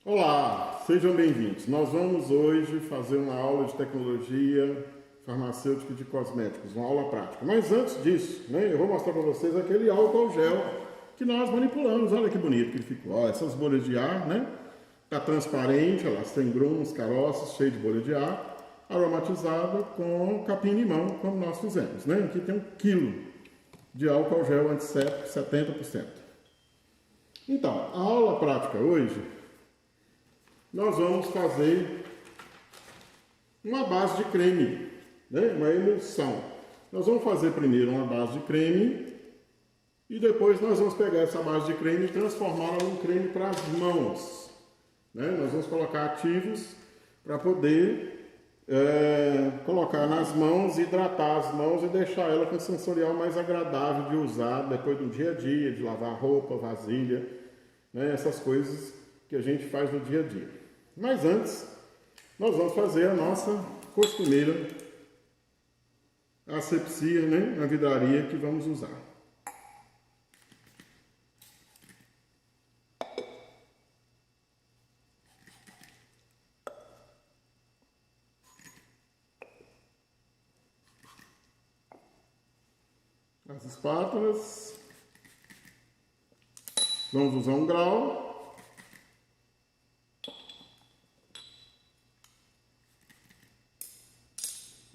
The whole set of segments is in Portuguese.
Olá, sejam bem-vindos. Nós vamos hoje fazer uma aula de tecnologia farmacêutica de cosméticos, uma aula prática. Mas antes disso, eu vou mostrar para vocês aquele álcool gel que nós manipulamos. Olha que bonito que ele ficou. Olha, essas bolhas de ar, Tá transparente, olha lá, sem grumos, caroços, cheio de bolha de ar, aromatizado com capim-limão, como nós fizemos, Aqui tem 1 kg de álcool gel antisséptico, 70%. Então, a aula prática hoje, nós vamos fazer uma base de creme, uma emulsão. Nós vamos fazer primeiro uma base de creme e depois nós vamos pegar essa base de creme e transformá-la num creme para as mãos. Nós vamos colocar ativos para poder colocar nas mãos, hidratar as mãos e deixar ela com sensorial mais agradável de usar depois do dia a dia, de lavar roupa, vasilha, essas coisas que a gente faz no dia a dia. Mas antes, nós vamos fazer a nossa costumeira asepsia, na vidraria que vamos usar. As espátulas, vamos usar um grau,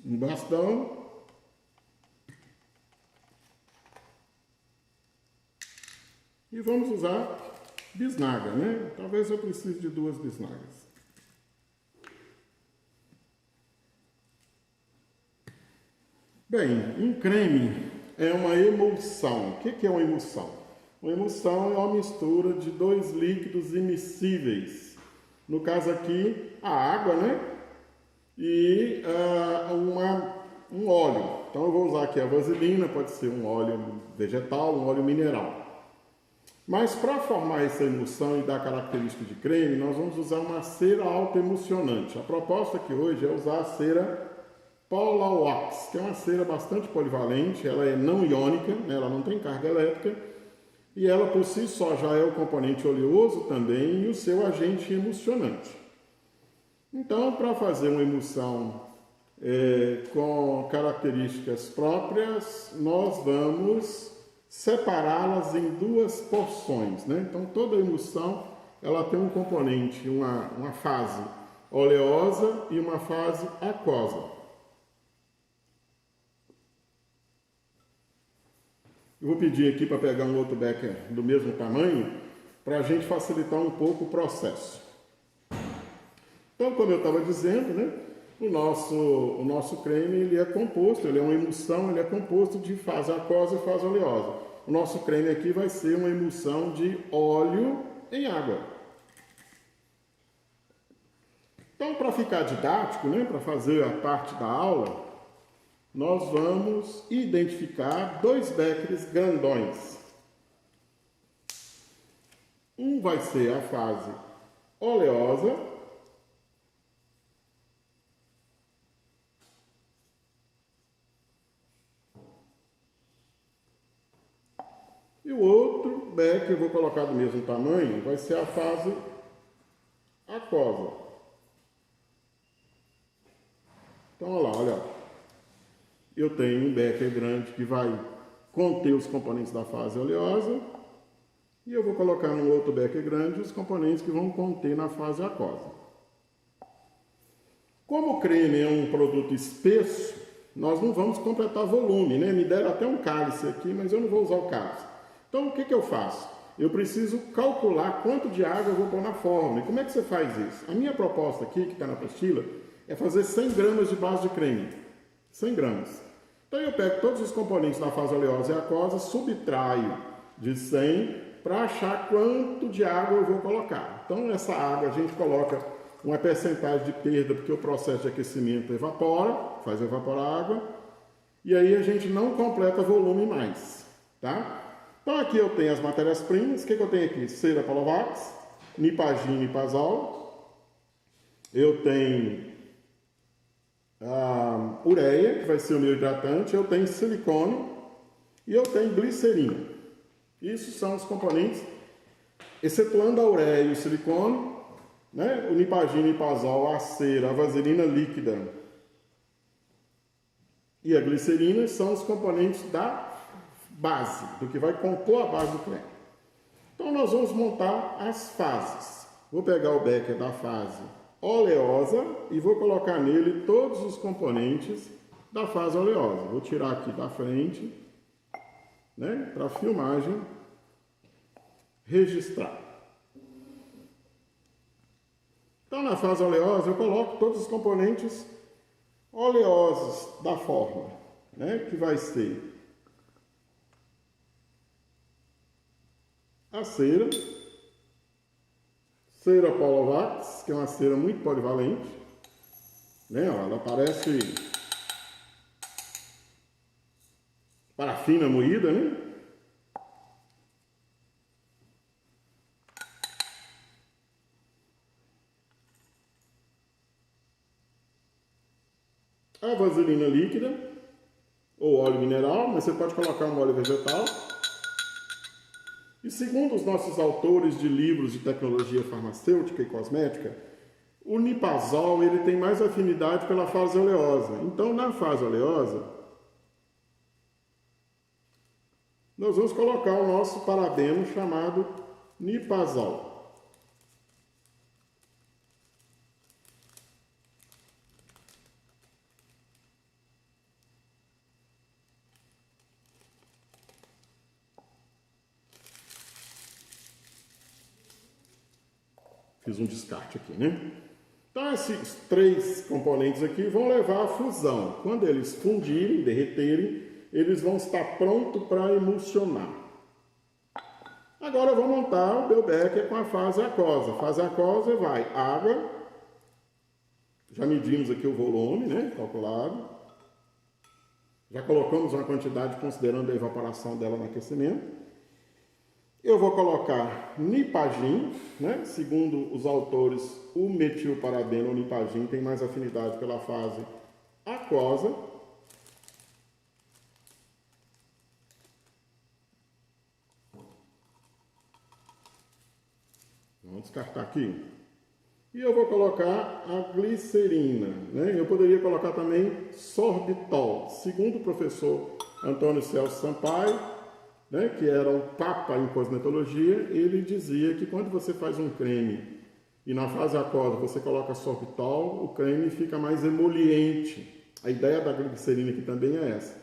um bastão e vamos usar bisnaga, Talvez eu precise de 2 bisnagas. Bem, um creme é uma emulsão. O que é uma emulsão? Uma emulsão é uma mistura de 2 líquidos immiscíveis. No caso aqui, a água, E um óleo. Então eu vou usar aqui a vaselina, pode ser um óleo vegetal, um óleo mineral. Mas para formar essa emulsão e dar característica de creme, nós vamos usar uma cera autoemulsionante. A proposta aqui hoje é usar a cera Polar Wax, que é uma cera bastante polivalente, ela é não iônica, ela não tem carga elétrica, e ela por si só já é o componente oleoso também e o seu agente emulsionante. Então, para fazer uma emulsão com características próprias, nós vamos separá-las em 2 porções. Então, toda emulsão ela tem um componente, uma fase oleosa e uma fase aquosa. Eu vou pedir aqui para pegar um outro becker do mesmo tamanho, para a gente facilitar um pouco o processo. Então, como eu estava dizendo, o nosso creme ele é composto, ele é uma emulsão, ele é composto de fase aquosa e fase oleosa. O nosso creme aqui vai ser uma emulsão de óleo em água. Então, para ficar didático, para fazer a parte da aula, nós vamos identificar 2 beckers grandões. Um vai ser a fase oleosa e o outro becker, eu vou colocar do mesmo tamanho, vai ser a fase aquosa. Então, olha. Eu tenho um becker grande que vai conter os componentes da fase oleosa e eu vou colocar no outro becker grande os componentes que vão conter na fase aquosa. Como o creme é um produto espesso, nós não vamos completar volume, Me deram até um cálice aqui, mas eu não vou usar o cálice. Então, o que eu faço? Eu preciso calcular quanto de água eu vou pôr na forma. E como é que você faz isso? A minha proposta aqui, que está na apostila, é fazer 100 gramas de base de creme. 100 gramas. Então eu pego todos os componentes da fase oleosa e aquosa, subtraio de 100 para achar quanto de água eu vou colocar. Então essa água a gente coloca uma percentagem de perda, porque o processo de aquecimento evapora, faz evaporar a água, e aí a gente não completa volume mais, Então aqui eu tenho as matérias-primas. O que eu tenho aqui? Cera Polar Wax, Nipagin e Pazol. Eu tenho a ureia, que vai ser o meu hidratante, eu tenho silicone e eu tenho glicerina. Isso são os componentes, excetuando a ureia e o silicone, né? O Nipagin, Nipazol, a cera, a vaselina líquida e a glicerina são os componentes da base, do que vai compor a base do creme. Então nós vamos montar as fases. Vou pegar o becker da fase oleosa e vou colocar nele todos os componentes da fase oleosa. Vou tirar aqui da frente, né, para a filmagem registrar. Então na fase oleosa eu coloco todos os componentes oleosos da forma, né, que vai ser a cera, cera Polovax, que é uma cera muito polivalente, né? Ela parece parafina moída, né? A vaselina líquida, ou óleo mineral, mas você pode colocar um óleo vegetal. E segundo os nossos autores de livros de tecnologia farmacêutica e cosmética, o Nipazol ele tem mais afinidade pela fase oleosa. Então, na fase oleosa, nós vamos colocar o nosso parabeno chamado Nipazol. Fiz um descarte aqui, né? Então, esses três componentes aqui vão levar à fusão. Quando eles fundirem, derreterem, eles vão estar prontos para emulsionar. Agora eu vou montar o meu becker com a fase aquosa. A fase aquosa vai água, já medimos aqui o volume, né? Calculado. Já colocamos uma quantidade considerando a evaporação dela no aquecimento. Eu vou colocar Nipagin, né? Segundo os autores, o metilparabeno ou Nipagin tem mais afinidade pela fase aquosa. Vamos descartar aqui. E eu vou colocar a glicerina, né? Eu poderia colocar também sorbitol. Segundo o professor Antônio Celso Sampaio, né, que era o papa em cosmetologia, ele dizia que quando você faz um creme e na fase aquosa você coloca sorbitol, o creme fica mais emoliente. A ideia da glicerina aqui também é essa,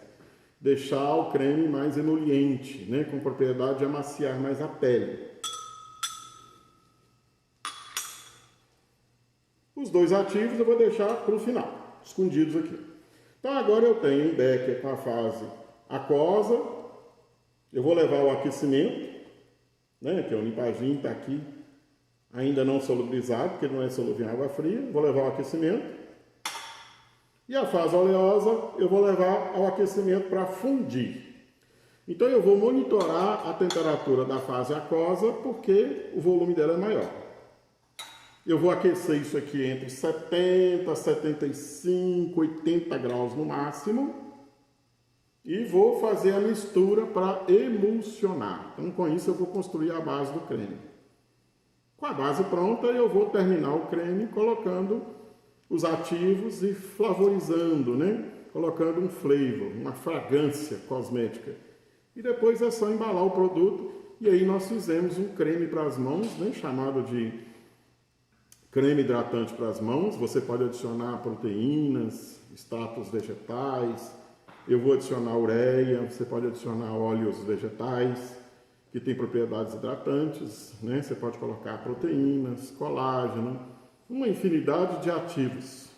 deixar o creme mais emoliente, né, com propriedade de amaciar mais a pele. Os dois ativos eu vou deixar para o final, escondidos aqui. Então agora eu tenho um becker com a fase aquosa. Eu vou levar o aquecimento, né, que é o Nipagin, está aqui, ainda não solubilizado, porque ele não é solúvel em água fria. Vou levar o aquecimento. E a fase oleosa, eu vou levar ao aquecimento para fundir. Então eu vou monitorar a temperatura da fase aquosa, porque o volume dela é maior. Eu vou aquecer isso aqui entre 70, 75, 80 graus no máximo. E vou fazer a mistura para emulsionar. Então, com isso, eu vou construir a base do creme. Com a base pronta, eu vou terminar o creme colocando os ativos e flavorizando, né? Colocando um flavor, uma fragrância cosmética. E depois é só embalar o produto. E aí nós fizemos um creme para as mãos, né? Chamado de creme hidratante para as mãos. Você pode adicionar proteínas, extratos vegetais. Eu vou adicionar ureia, você pode adicionar óleos vegetais, que tem propriedades hidratantes, né? Você pode colocar proteínas, colágeno, uma infinidade de ativos.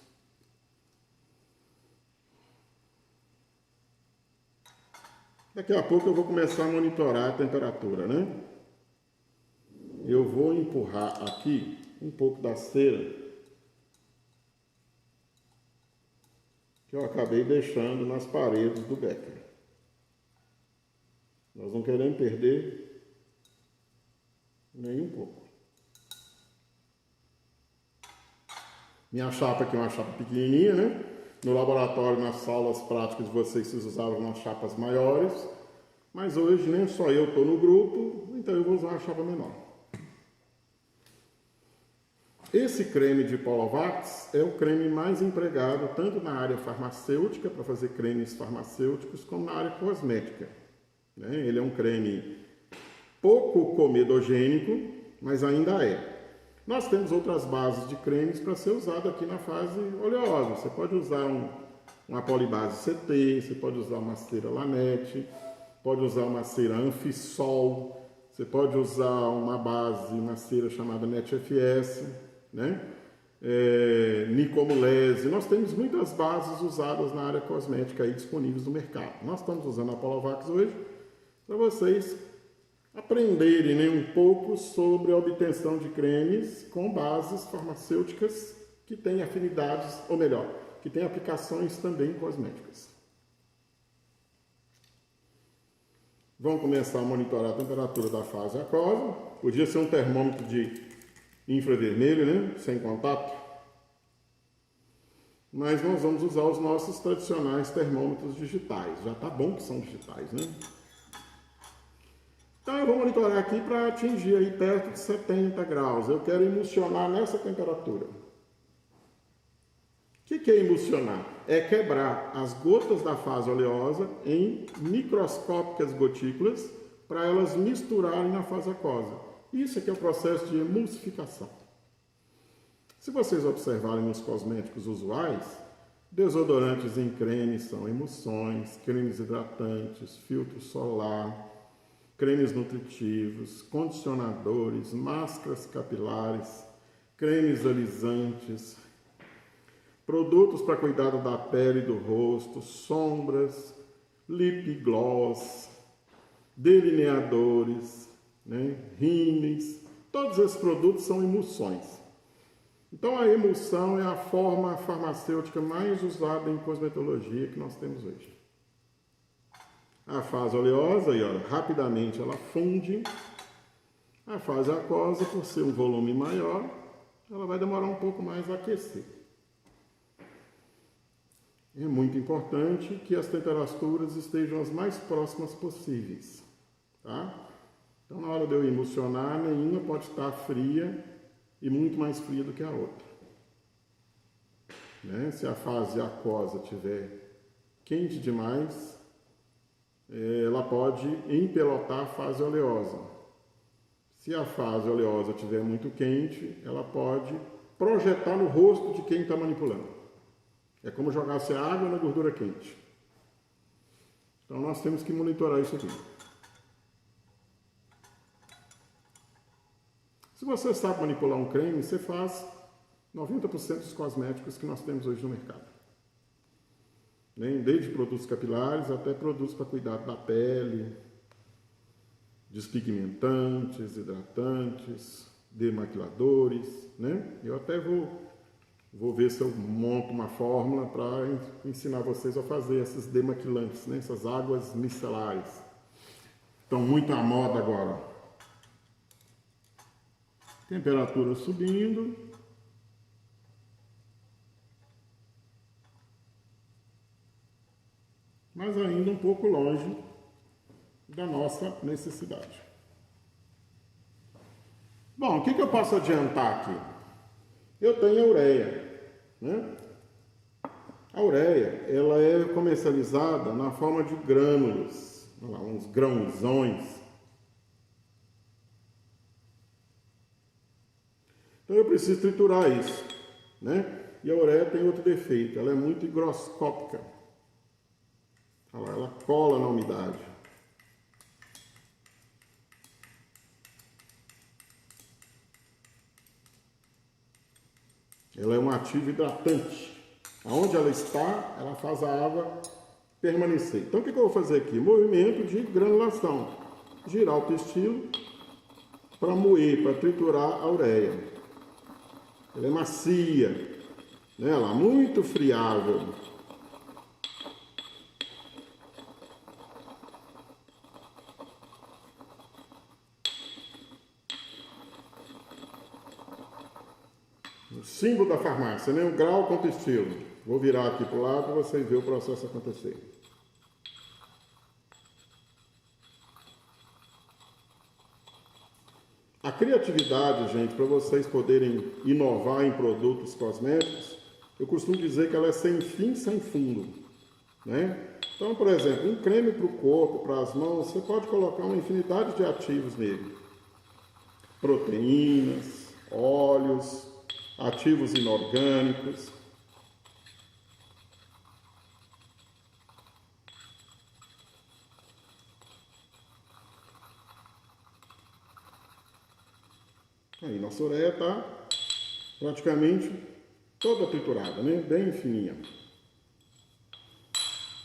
Daqui a pouco eu vou começar a monitorar a temperatura, né? Eu vou empurrar aqui um pouco da cera que eu acabei deixando nas paredes do becker. Nós não queremos perder nem um pouco. Minha chapa aqui é uma chapa pequenininha, né? No laboratório, nas aulas práticas de vocês usavam umas chapas maiores, mas hoje nem só eu estou no grupo, então eu vou usar uma chapa menor. esse creme de Polovax é o creme mais empregado tanto na área farmacêutica, para fazer cremes farmacêuticos, como na área cosmética. Né? Ele é um creme pouco comedogênico, mas ainda é. Nós temos outras bases de cremes para ser usado aqui na fase oleosa. Você pode usar uma polibase CT, você pode usar uma cera Lanete, pode usar uma cera Anfisol, você pode usar uma cera chamada NetFS, né? Nicomulese. Nós temos muitas bases usadas na área cosmética aí disponíveis no mercado. Nós estamos usando a Polovax hoje para vocês aprenderem, né, um pouco sobre a obtenção de cremes com bases farmacêuticas que têm afinidades, ou melhor, que têm aplicações também cosméticas. Vamos começar a monitorar a temperatura da fase aquosa. Podia ser um termômetro de infravermelho, né, sem contato. Mas nós vamos usar os nossos tradicionais termômetros digitais. Já tá bom que são digitais, né? Então eu vou monitorar aqui para atingir aí perto de 70 graus. Eu quero emulsionar nessa temperatura. O que é emulsionar? É quebrar as gotas da fase oleosa em microscópicas gotículas para elas misturarem na fase aquosa. Isso aqui é o processo de emulsificação. Se vocês observarem nos cosméticos usuais, desodorantes em creme são emulsões, cremes hidratantes, filtro solar, cremes nutritivos, condicionadores, máscaras capilares, cremes alisantes, produtos para cuidado da pele e do rosto, sombras, lip gloss, delineadores, né, rímels, todos esses produtos são emulsões. Então a emulsão é a forma farmacêutica mais usada em cosmetologia que nós temos hoje. A fase oleosa, aí, ó, rapidamente ela funde. A fase aquosa, por ser um volume maior, ela vai demorar um pouco mais a aquecer. É muito importante que as temperaturas estejam as mais próximas possíveis, tá? Então, na hora de eu emulsionar, nenhuma pode estar fria e muito mais fria do que a outra. Né? Se a fase aquosa estiver quente demais, ela pode empelotar a fase oleosa. Se a fase oleosa estiver muito quente, ela pode projetar no rosto de quem está manipulando. É como jogasse água na gordura quente. Então nós temos que monitorar isso aqui. Se você sabe manipular um creme, você faz 90% dos cosméticos que nós temos hoje no mercado. Desde produtos capilares até produtos para cuidar da pele, despigmentantes, hidratantes, demaquiladores, né? Eu até vou ver se eu monto uma fórmula para ensinar vocês a fazer esses demaquilantes, né? Essas águas micelares. Estão muito à moda agora. Temperatura subindo. Mas ainda um pouco longe da nossa necessidade. Bom, o que eu posso adiantar aqui? Eu tenho a ureia, né? A ureia, ela é comercializada na forma de grânulos, uns grãozões. Então eu preciso triturar isso, né? E a ureia tem outro defeito, ela é muito higroscópica. Ela cola na umidade. Ela é um ativo hidratante. Aonde ela está, ela faz a água permanecer. Então o que eu vou fazer aqui? Movimento de granulação. Girar o pistilo para moer, para triturar a ureia. Ela é macia, né? Ela é muito friável. O símbolo da farmácia, né? Um grau com pistilo. Vou virar aqui para o lado para vocês verem o processo acontecer. A criatividade, gente, para vocês poderem inovar em produtos cosméticos, eu costumo dizer que ela é sem fim, sem fundo, né? Então, por exemplo, um creme para o corpo, para as mãos, você pode colocar uma infinidade de ativos nele. Proteínas, óleos, ativos inorgânicos. Aí, nossa ureia está praticamente toda triturada, né? Bem fininha.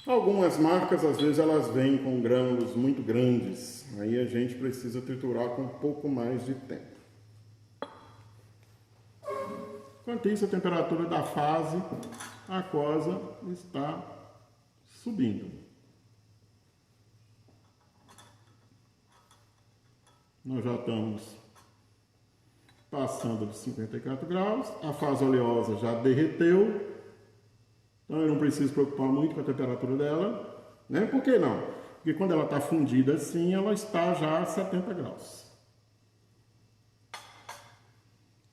Algumas marcas, às vezes, elas vêm com grânulos muito grandes. Aí a gente precisa triturar com um pouco mais de tempo. Enquanto isso, a temperatura da fase aquosa está subindo. Nós já estamos passando de 54 graus, a fase oleosa já derreteu, então eu não preciso preocupar muito com a temperatura dela, né? Por que não? Porque quando ela está fundida assim, ela está já a 70 graus.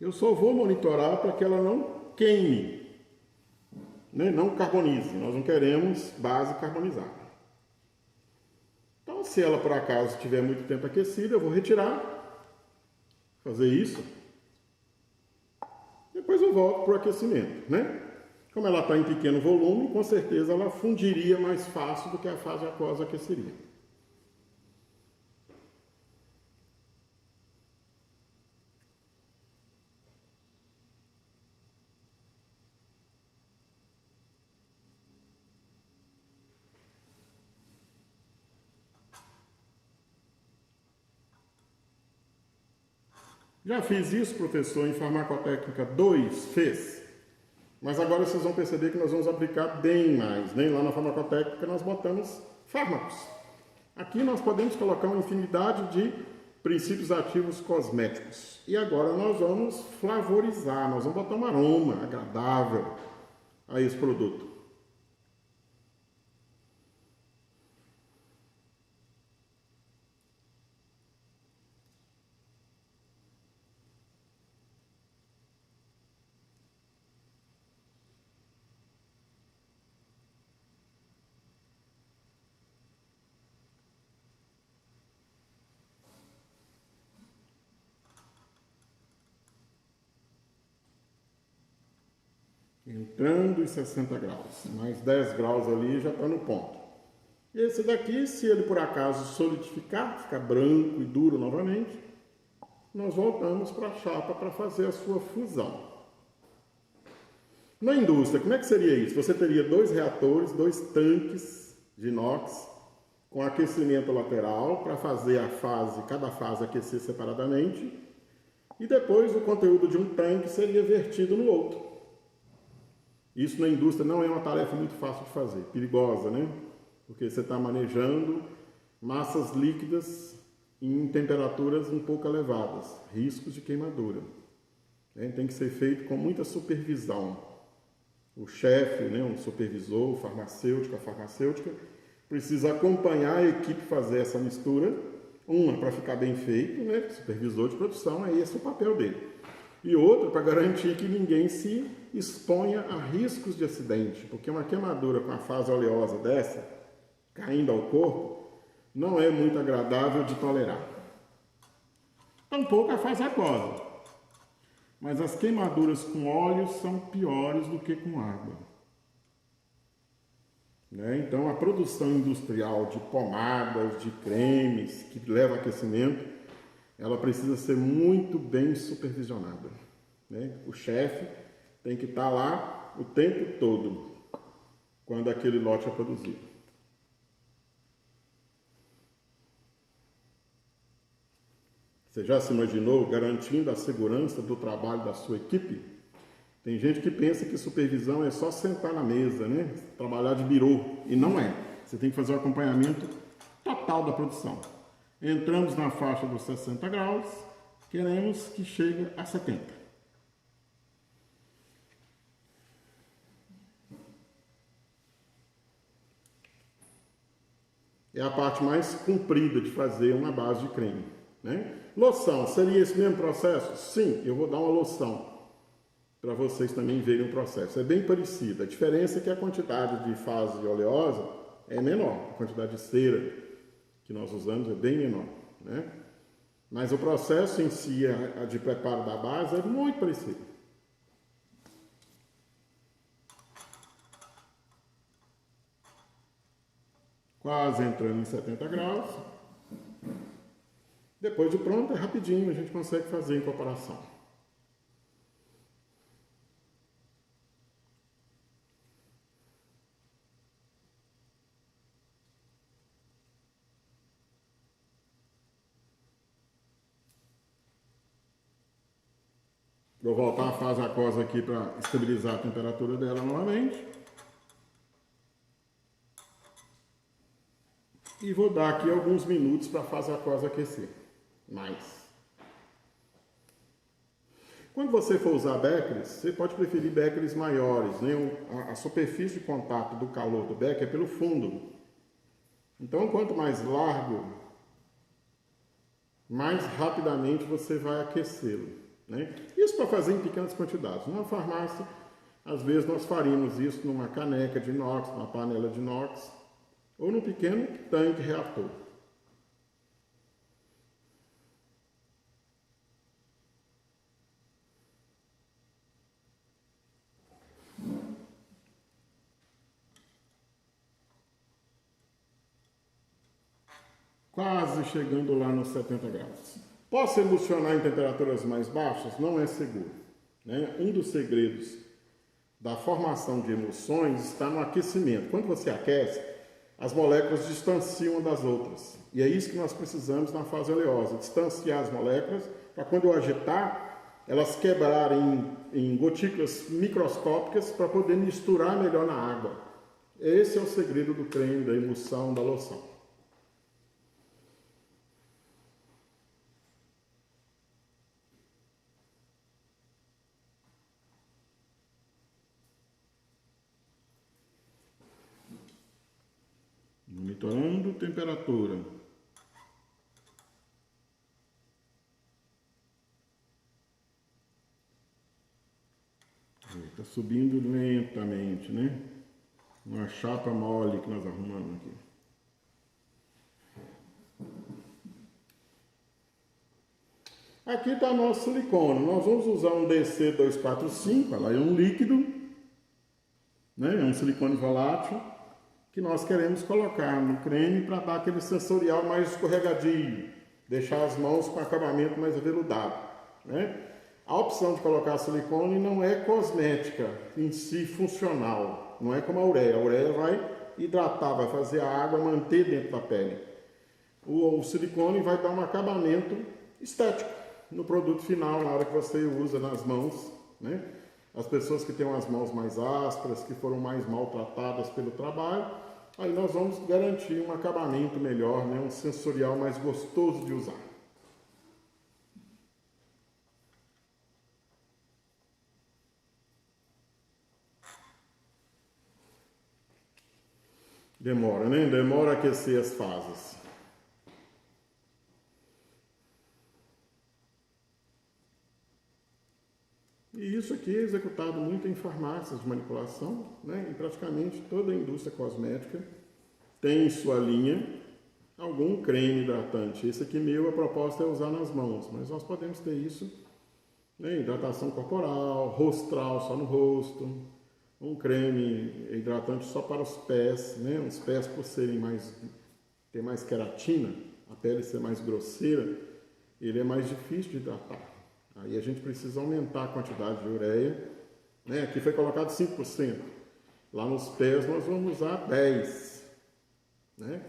Eu só vou monitorar para que ela não queime, né? Não carbonize, nós não queremos base carbonizada. Então, se ela por acaso estiver muito tempo aquecida, eu vou retirar, fazer isso. Depois eu volto para o aquecimento, né? Como ela está em pequeno volume, com certeza ela fundiria mais fácil do que a fase aquosa aqueceria. Já fiz isso, professor, em Farmacotécnica 2, fez. Mas agora vocês vão perceber que nós vamos aplicar bem mais, né? Lá na farmacotécnica nós botamos fármacos. Aqui nós podemos colocar uma infinidade de princípios ativos cosméticos. E agora nós vamos flavorizar, nós vamos botar um aroma agradável a esse produto. Entrando em 60 graus, mais 10 graus ali já está no ponto. Esse daqui, se ele por acaso solidificar, ficar branco e duro novamente, nós voltamos para a chapa para fazer a sua fusão. Na indústria, como é que seria isso? Você teria 2 reatores, 2 tanques de inox com aquecimento lateral para fazer cada fase aquecer separadamente, e depois o conteúdo de um tanque seria vertido no outro. Isso na indústria não é uma tarefa muito fácil de fazer, perigosa, né? Porque você está manejando massas líquidas em temperaturas um pouco elevadas, riscos de queimadura. Tem que ser feito com muita supervisão. O chefe, né, um supervisor, o farmacêutico, a farmacêutica, precisa acompanhar a equipe fazer essa mistura, para ficar bem feito, né? Supervisor de produção, é esse o papel dele. E outra, para garantir que ninguém se exponha a riscos de acidente, porque uma queimadura com a fase oleosa dessa, caindo ao corpo, não é muito agradável de tolerar. Tampouco a fase aquosa, mas as queimaduras com óleo são piores do que com água. Né? Então, a produção industrial de pomadas, de cremes, que leva a aquecimento, ela precisa ser muito bem supervisionada. Né? O chefe tem que estar lá o tempo todo, quando aquele lote é produzido. Você já se imaginou garantindo a segurança do trabalho da sua equipe? Tem gente que pensa que supervisão é só sentar na mesa, né? Trabalhar de birô, e não é. Você tem que fazer o acompanhamento total da produção. Entramos na faixa dos 60 graus, queremos que chegue a 70. É a parte mais comprida de fazer uma base de creme. né? Loção, seria esse mesmo processo? Sim, eu vou dar uma loção para vocês também verem o processo. É bem parecido. A diferença é que a quantidade de fase oleosa é menor, a quantidade de cera que nós usamos é bem menor, né? Mas o processo em si, a de preparo da base, é muito parecido. Quase entrando em 70 graus. Depois de pronto, é rapidinho, a gente consegue fazer a incorporação. Vou voltar a fase aquosa aqui para estabilizar a temperatura dela novamente. E vou dar aqui alguns minutos para a fase aquosa aquecer. Mais. Quando você for usar beckeries, você pode preferir beckeries maiores, né? A superfície de contato do calor do becker é pelo fundo. Então, quanto mais largo, mais rapidamente você vai aquecê-lo, né? Isso para fazer em pequenas quantidades. Numa farmácia, às vezes nós faríamos isso numa caneca de inox, numa panela de inox, ou num pequeno tanque reator. Quase chegando lá nos 70 graus. Posso emulsionar em temperaturas mais baixas? Não é seguro, né? Um dos segredos da formação de emulsões está no aquecimento. Quando você aquece, as moléculas distanciam umas das outras. E é isso que nós precisamos na fase oleosa, distanciar as moléculas para quando eu agitar, elas quebrarem em gotículas microscópicas para poder misturar melhor na água. Esse é o segredo do creme, da emulsão, da loção. Monitorando temperatura. Está subindo lentamente, né? Uma chapa mole que nós arrumamos aqui. Aqui está nosso silicone. Nós vamos usar um DC245, ela é um líquido, né? É um silicone volátil que nós queremos colocar no creme para dar aquele sensorial mais escorregadio, deixar as mãos com acabamento mais aveludado, né? A opção de colocar silicone não é cosmética em si funcional, não é como a ureia. A ureia vai hidratar, vai fazer a água manter dentro da pele. O silicone vai dar um acabamento estético no produto final, na hora que você usa nas mãos, né? As pessoas que têm umas mãos mais ásperas, que foram mais maltratadas pelo trabalho, aí nós vamos garantir um acabamento melhor, né? Um sensorial mais gostoso de usar. Demora, né? Demora a aquecer as fases. E isso aqui é executado muito em farmácias de manipulação, né? E praticamente toda a indústria cosmética tem em sua linha algum creme hidratante. Esse aqui meu, a proposta é usar nas mãos, mas nós podemos ter isso, né? Hidratação corporal, rostral só no rosto, um creme hidratante só para os pés, né? Os pés por ter mais queratina, a pele ser mais grosseira, ele é mais difícil de hidratar. Aí a gente precisa aumentar a quantidade de ureia, né? Aqui foi colocado 5%. Lá nos pés nós vamos usar 10%, né?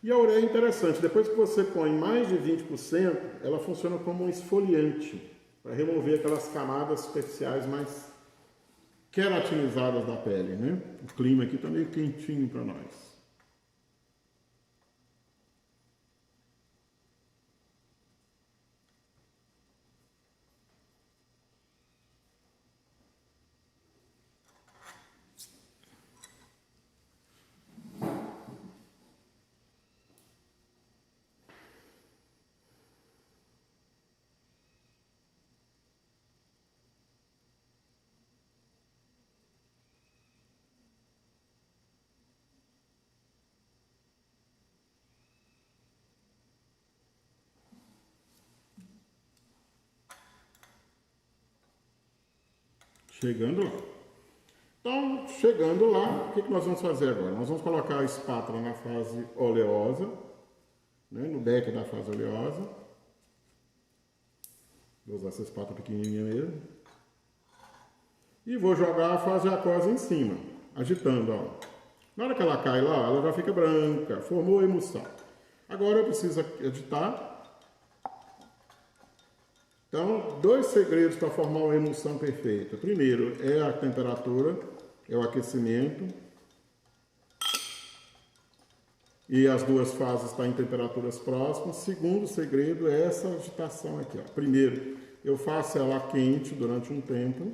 E a ureia é interessante, depois que você põe mais de 20%, ela funciona como um esfoliante, para remover aquelas camadas superficiais mais queratinizadas da pele, né? O clima aqui está meio quentinho para nós. chegando lá. Então, chegando lá, o que nós vamos fazer agora? Nós vamos colocar a espátula na fase oleosa, né, no beck da fase oleosa. Vou usar essa espátula pequenininha mesmo. E vou jogar a fase aquosa em cima, agitando, ó. Na hora que ela cai lá, ela já fica branca, formou a emulsão. Agora eu preciso agitar. Então, 2 segredos para formar uma emulsão perfeita. Primeiro é a temperatura, é o aquecimento. E as duas fases estão em temperaturas próximas. Segundo segredo é essa agitação aqui, ó. Primeiro, eu faço ela quente durante um tempo.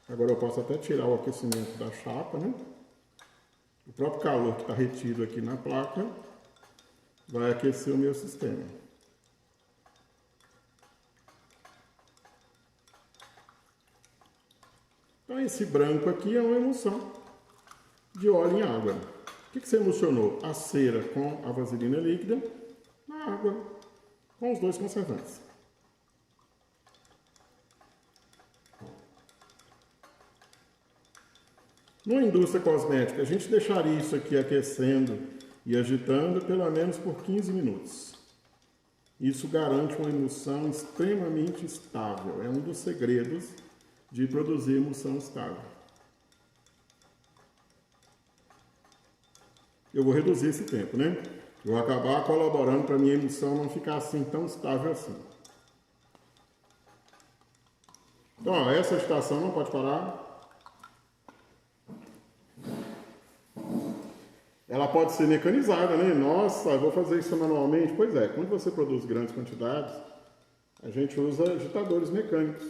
Agora eu posso até tirar o aquecimento da chapa, né? O próprio calor que está retido aqui na placa vai aquecer o meu sistema. Então esse branco aqui é uma emulsão de óleo em água. O que você emulsionou? A cera com a vaselina líquida na água, com os 2 conservantes. Numa indústria cosmética, a gente deixaria isso aqui aquecendo e agitando pelo menos por 15 minutos. Isso garante uma emulsão extremamente estável. É um dos segredos de produzir emulsão estável. Eu vou reduzir esse tempo, né? Eu vou acabar colaborando para a minha emulsão não ficar assim tão estável assim. Então, ó, essa estação não pode parar. Ela pode ser mecanizada, né? Nossa, eu vou fazer isso manualmente. Pois é, quando você produz grandes quantidades, a gente usa agitadores mecânicos.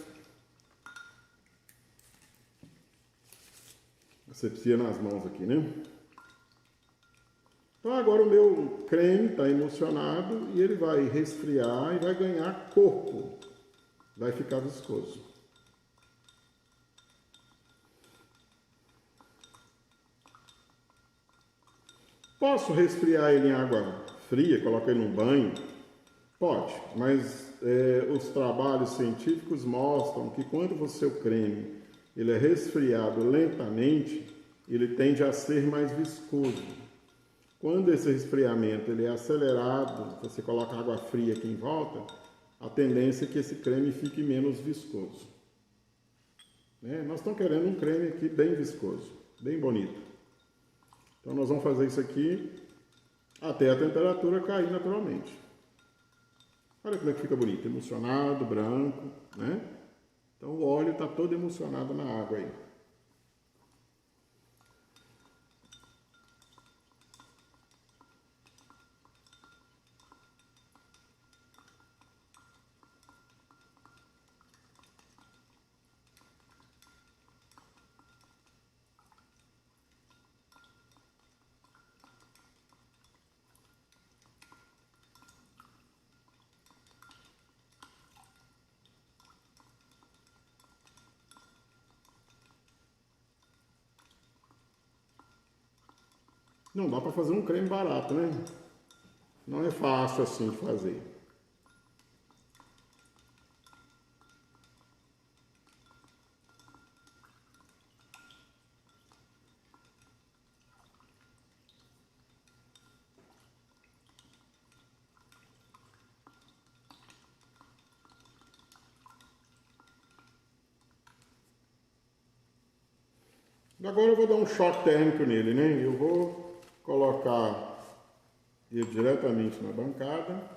Asepsia nas mãos aqui, né? Então agora o meu creme está emulsionado e ele vai resfriar e vai ganhar corpo. Vai ficar viscoso. Posso resfriar ele em água fria, colocar ele num banho? Pode, mas os trabalhos científicos mostram que quando o seu creme ele é resfriado lentamente, ele tende a ser mais viscoso. Quando esse resfriamento ele é acelerado, você coloca água fria aqui em volta, a tendência é que esse creme fique menos viscoso. Nós estamos querendo um creme aqui bem viscoso, bem bonito. Então nós vamos fazer isso aqui até a temperatura cair naturalmente. Olha como é que fica bonito, emulsionado, branco, né? Então o óleo está todo emulsionado na água aí. Não dá para fazer um creme barato, né? Não é fácil assim de fazer. Agora eu vou dar um choque térmico nele, né? Eu vou colocar ele diretamente na bancada.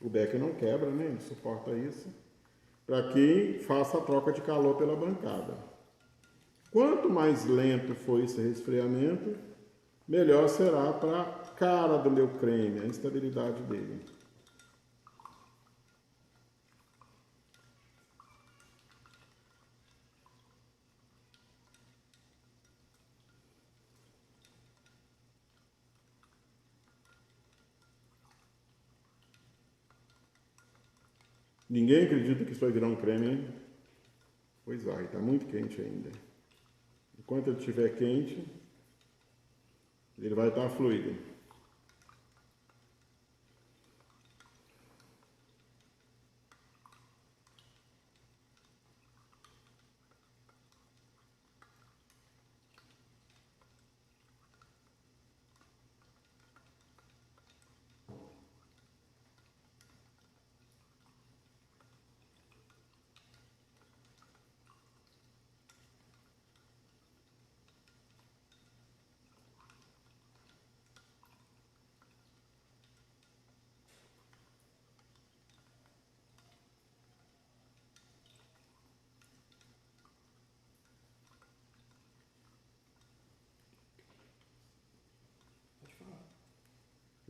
O beck não quebra, né? Ele suporta isso. Para que faça a troca de calor pela bancada. Quanto mais lento for esse resfriamento, melhor será para a cara do meu creme, a estabilidade dele. Ninguém acredita que isso vai virar um creme, hein? Pois vai, está muito quente ainda. Enquanto ele estiver quente, ele vai estar fluido.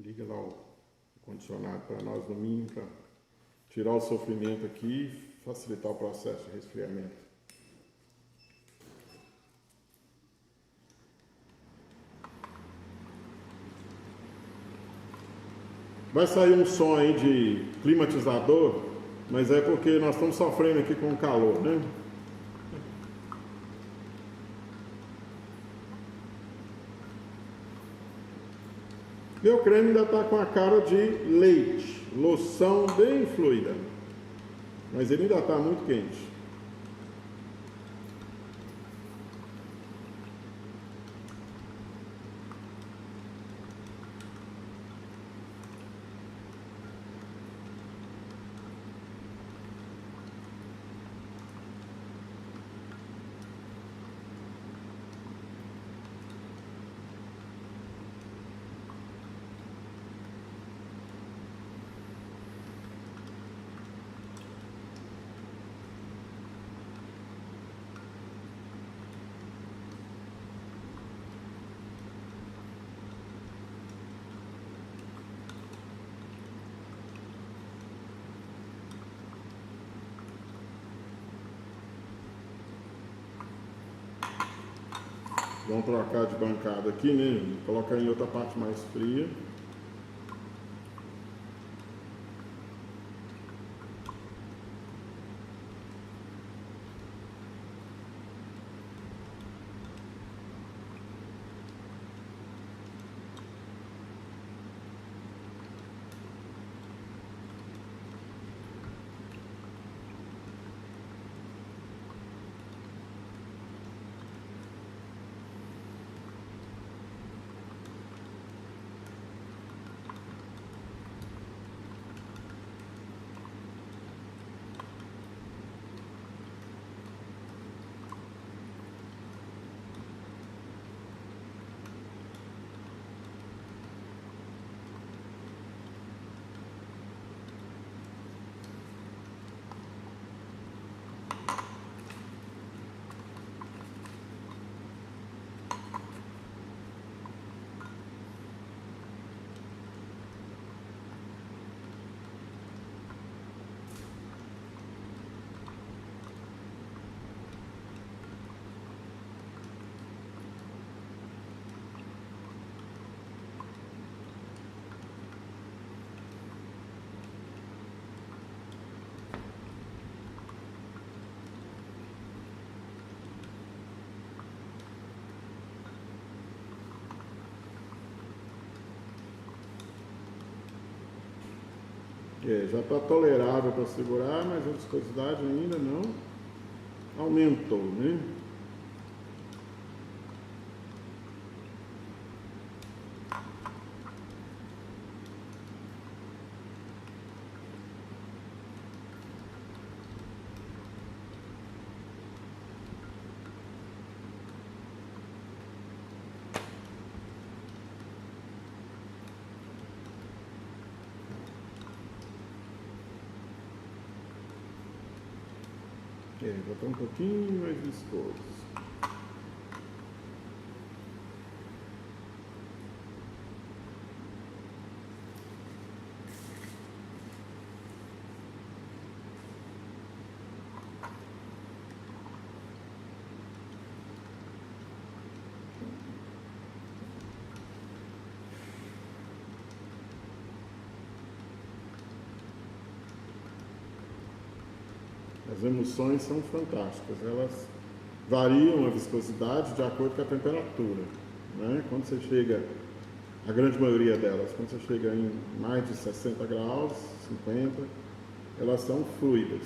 Liga lá o condicionado para nós no mínimo, para tirar o sofrimento aqui e facilitar o processo de resfriamento. Vai sair um som aí de climatizador, mas é porque nós estamos sofrendo aqui com o calor, né? Meu creme ainda está com a cara de leite, loção bem fluida, mas ele ainda está muito quente. Vamos trocar de bancada aqui, né? Colocar em outra parte mais fria. Já está tolerável para segurar, mas a viscosidade ainda não aumentou, né? Já está um pouquinho mais viscoso. As emulsões são fantásticas, elas variam a viscosidade de acordo com a temperatura, né? Quando você chega, a grande maioria delas, quando você chega em mais de 60 graus, 50, elas são fluidas.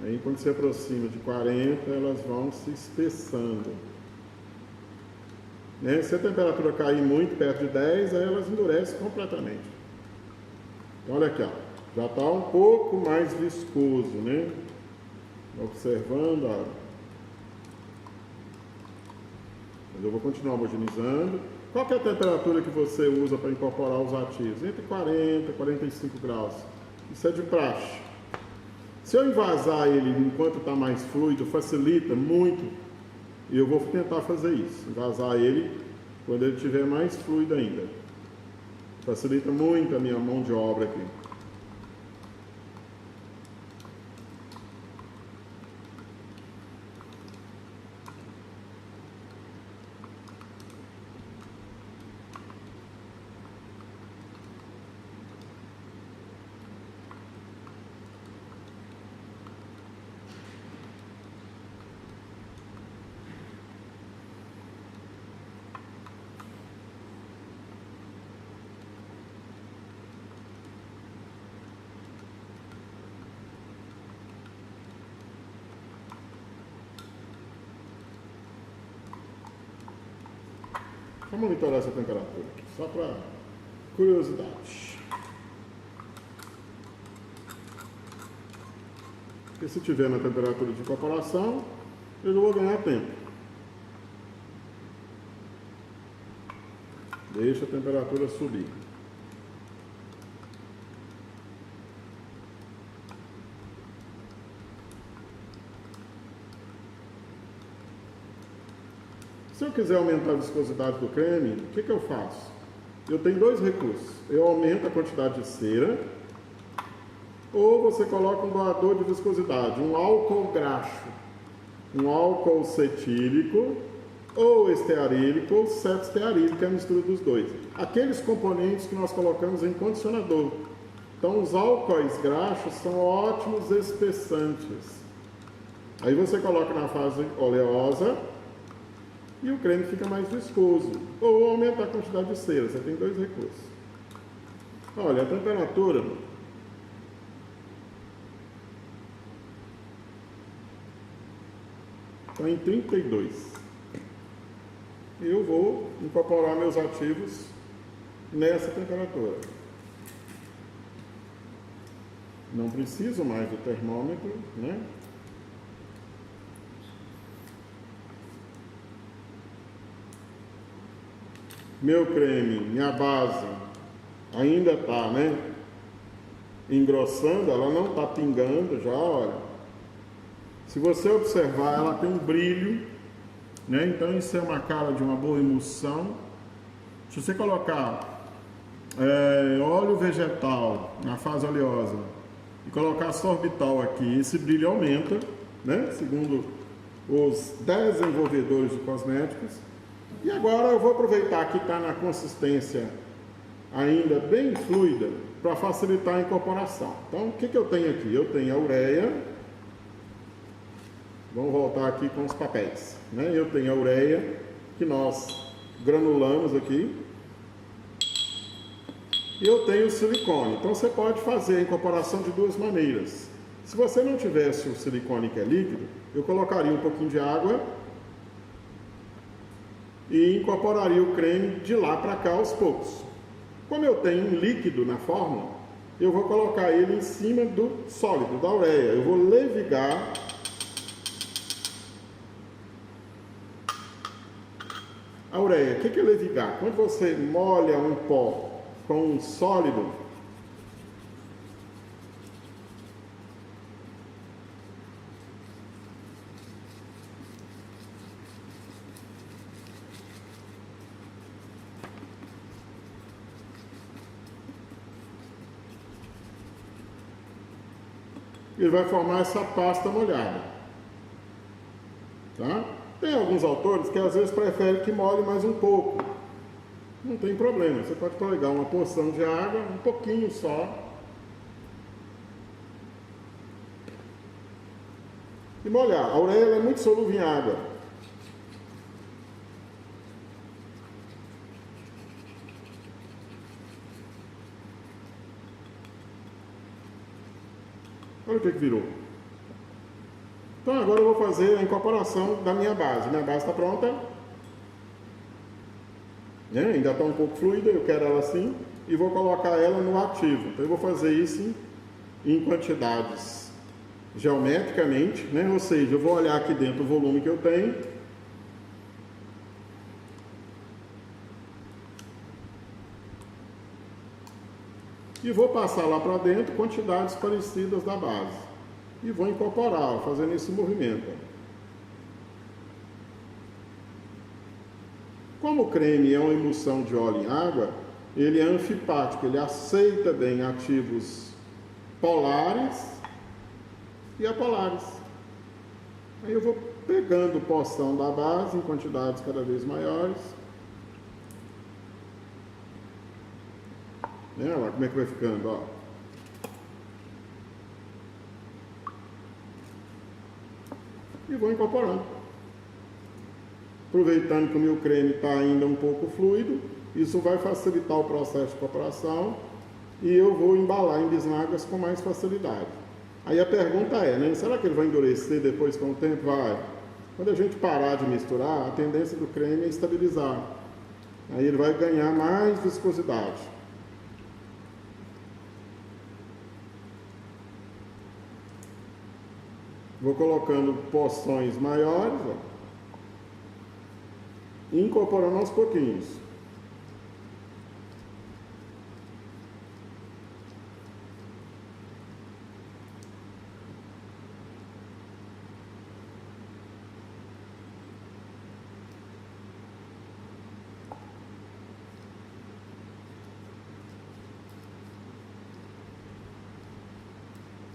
Aí quando se aproxima de 40, elas vão se espessando. Né? Se a temperatura cair muito perto de 10, aí elas endurecem completamente. Então olha aqui, ó, já está um pouco mais viscoso, né? Observando, ó. Mas eu vou continuar homogeneizando. Qual que é a temperatura que você usa para incorporar os ativos? Entre 40 e 45 graus. Isso é de praxe. Se eu envasar ele enquanto está mais fluido, facilita muito. E eu vou tentar fazer isso. Envasar ele quando ele estiver mais fluido ainda. Facilita muito a minha mão de obra aqui. Vamos monitorar essa temperatura aqui, só para curiosidade. Porque se tiver na temperatura de incorporação, eu já vou ganhar tempo. Deixa a temperatura subir. Se eu quiser aumentar a viscosidade do creme, o que eu faço? Eu tenho dois recursos. Eu aumento a quantidade de cera, ou você coloca um doador de viscosidade, um álcool graxo, um álcool cetílico, ou estearílico, ou cetoestearílico, que é a mistura dos dois. Aqueles componentes que nós colocamos em condicionador. Então, os álcoois graxos são ótimos espessantes. Aí você coloca na fase oleosa, e o creme fica mais viscoso. Ou aumenta a quantidade de cera. Você tem dois recursos. Olha, a temperatura está em 32. Eu vou incorporar meus ativos nessa temperatura. Não preciso mais do termômetro, né? Meu creme, minha base, ainda está, né, engrossando, ela não está pingando já, olha. Se você observar, ela tem um brilho, né, então isso é uma cara de uma boa emulsão. Se você colocar óleo vegetal na fase oleosa e colocar sorbitol aqui, esse brilho aumenta, né, segundo os desenvolvedores de cosméticos. E agora eu vou aproveitar que está na consistência ainda bem fluida para facilitar a incorporação. Então, o que eu tenho aqui? Eu tenho a ureia. Vamos voltar aqui com os papéis, né? Eu tenho a ureia que nós granulamos aqui. E eu tenho o silicone. Então, você pode fazer a incorporação de duas maneiras. Se você não tivesse o silicone que é líquido, eu colocaria um pouquinho de água e incorporaria o creme de lá para cá aos poucos. Como eu tenho um líquido na fórmula, eu vou colocar ele em cima do sólido, da ureia. Eu vou levigar a ureia. O que é levigar? Quando você molha um pó com um sólido, ele vai formar essa pasta molhada, tá? Tem alguns autores que às vezes preferem que molhe mais um pouco. Não tem problema, você pode pegar uma porção de água, um pouquinho só, e molhar. A ureia é muito solúvel em água. Olha o que virou. Então agora eu vou fazer a incorporação da minha base. Minha base está pronta. Ainda está um pouco fluida, eu quero ela assim. E vou colocar ela no ativo. Então eu vou fazer isso em quantidades geometricamente, né? Ou seja, eu vou olhar aqui dentro o volume que eu tenho. E vou passar lá para dentro quantidades parecidas da base. E vou incorporar, fazendo esse movimento. Como o creme é uma emulsão de óleo em água, ele é anfipático, ele aceita bem ativos polares e apolares. Aí eu vou pegando porção da base em quantidades cada vez maiores. Olha lá como é que vai ficando, ó. E vou incorporando. Aproveitando que o meu creme está ainda um pouco fluido, isso vai facilitar o processo de incorporação e eu vou embalar em bisnagas com mais facilidade. Aí a pergunta é, né? Será que ele vai endurecer depois com o tempo? Vai. Quando a gente parar de misturar, a tendência do creme é estabilizar. Aí ele vai ganhar mais viscosidade. Vou colocando porções maiores, ó, e incorporando aos pouquinhos.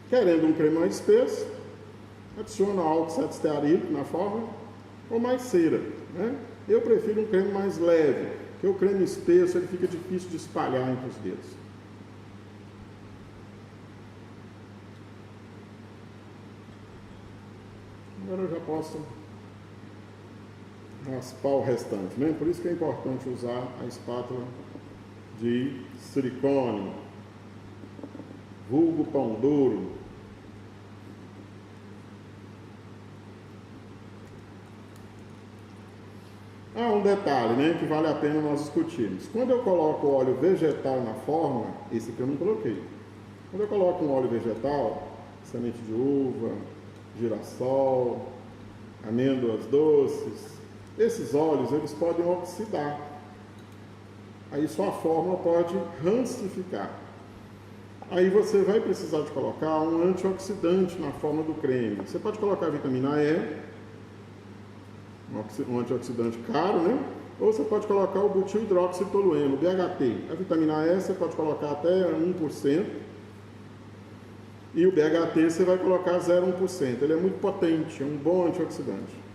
Querendo um creme mais espesso, adiciona álcool cetistearílico na forma ou mais cera, né? Eu prefiro um creme mais leve, porque o creme espesso ele fica difícil de espalhar entre os dedos. Agora eu já posso raspar o restante, né? Por isso que é importante usar a espátula de silicone, vulgo pão duro. Um detalhe, né, que vale a pena nós discutirmos. Quando eu coloco óleo vegetal na forma, esse aqui eu não coloquei. Quando eu coloco um óleo vegetal, semente de uva, girassol, amêndoas doces, esses óleos eles podem oxidar. Aí sua fórmula pode rancificar. Aí você vai precisar de colocar um antioxidante na forma do creme. Você pode colocar a vitamina E, um antioxidante caro, né? Ou você pode colocar o butilhidroxitolueno, BHT. A vitamina E você pode colocar até 1%. E o BHT você vai colocar 0,1%. Ele é muito potente, é um bom antioxidante.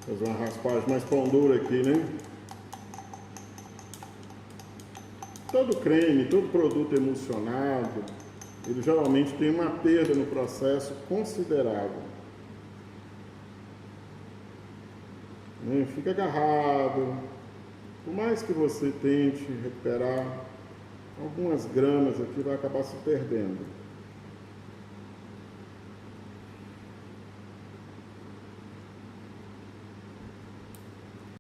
Fazer uma raspagem mais pão dura aqui, né? Todo creme, todo produto emulsionado, ele geralmente tem uma perda no processo considerável. Né? Fica agarrado. Por mais que você tente recuperar, algumas gramas aqui vai acabar se perdendo.